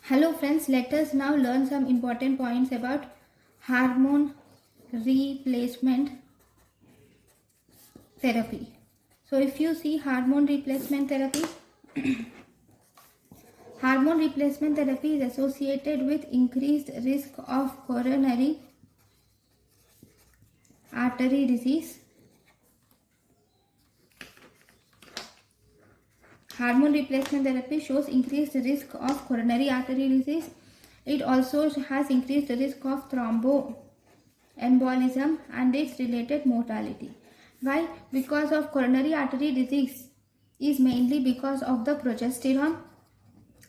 Hello friends, let us now learn some important points about hormone replacement therapy. So if you see hormone replacement therapy, hormone replacement therapy is associated with increased risk of coronary artery disease. Hormone replacement therapy shows increased risk of coronary artery disease. It also has increased risk of thromboembolism and its related mortality. Why? Because of coronary artery disease is mainly because of the progesterone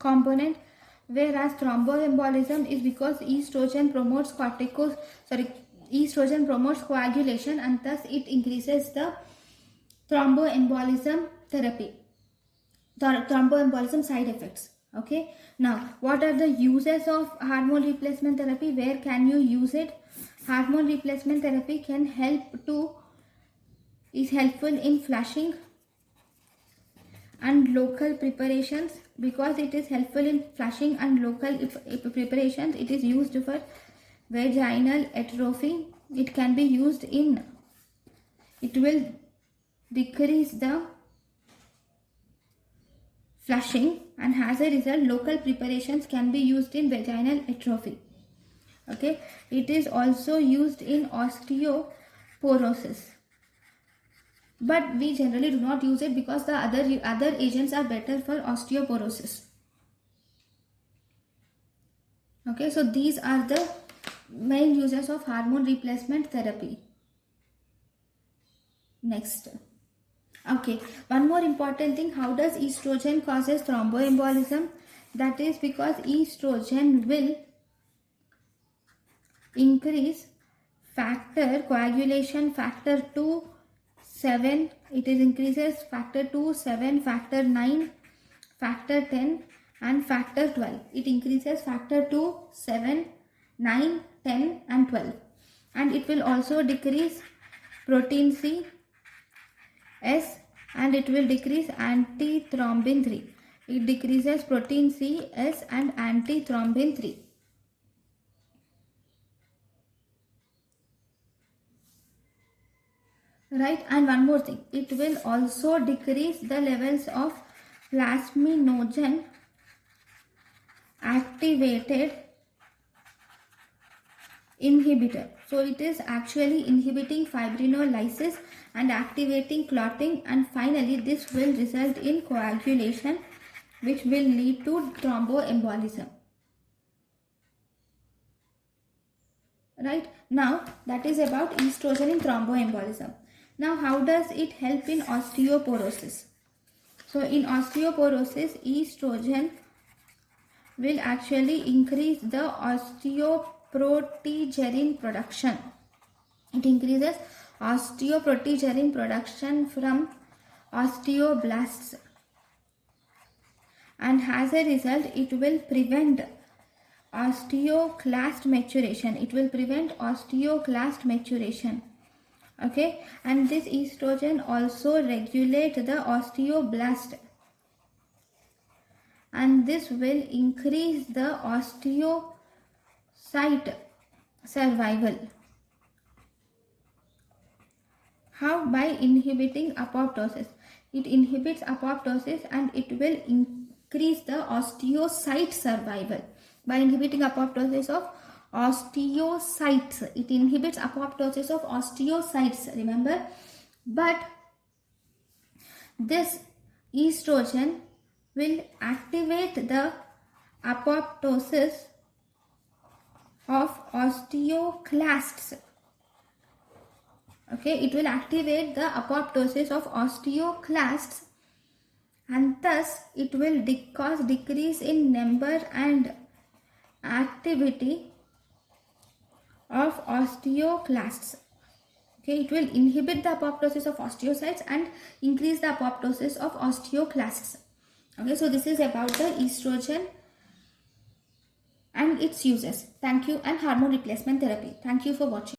component, whereas thromboembolism is because estrogen promotes coagulation, and thus it increases the thromboembolism therapy. Thromboembolism side effects. Okay, now what are the uses of hormone replacement therapy? Where can you use it? Hormone replacement therapy is helpful in flushing and local preparations. Because it is helpful in flushing and local preparations, it is used for vaginal atrophy. It can be used in, it will decrease the flushing, and as a result local preparations can be used in vaginal atrophy. Okay, it is also used in osteoporosis, but we generally do not use it because the other agents are better for osteoporosis. Okay, so these are the main uses of hormone replacement therapy. Next. Okay, one more important thing, how does estrogen causes thromboembolism? That is because estrogen will increase coagulation factor 2, 7, it is increases factor 2, 7, factor 9, factor 10 and factor 12. It increases factor 2, 7, 9, 10 and 12. And it will also decrease protein C, S, and it will decrease antithrombin 3. It decreases protein C, S and antithrombin 3. Right, and one more thing, it will also decrease the levels of plasminogen activated inhibitor. So it is actually inhibiting fibrinolysis and activating clotting, and finally this will result in coagulation, which will lead to thromboembolism. Right, now that is about estrogen in thromboembolism. Now how does it help in osteoporosis? So in osteoporosis, estrogen will actually increase the osteoprotegerin production. It increases osteoprotegerin production from osteoblasts, and as a result it will prevent osteoclast maturation. It will prevent osteoclast maturation. Okay, and this estrogen also regulates the osteoblast, and this will increase the osteocyte survival. How? By inhibiting apoptosis. It inhibits apoptosis and it will increase the osteocyte survival. By inhibiting apoptosis of osteocytes, it inhibits apoptosis of osteocytes, remember. But this estrogen will activate the apoptosis of osteoclasts. Okay, it will activate the apoptosis of osteoclasts, and thus it will cause decrease in number and activity of osteoclasts. Okay, it will inhibit the apoptosis of osteocytes and increase the apoptosis of osteoclasts. Okay, so this is about the estrogen and its uses. Thank you, and hormone replacement therapy. Thank you for watching.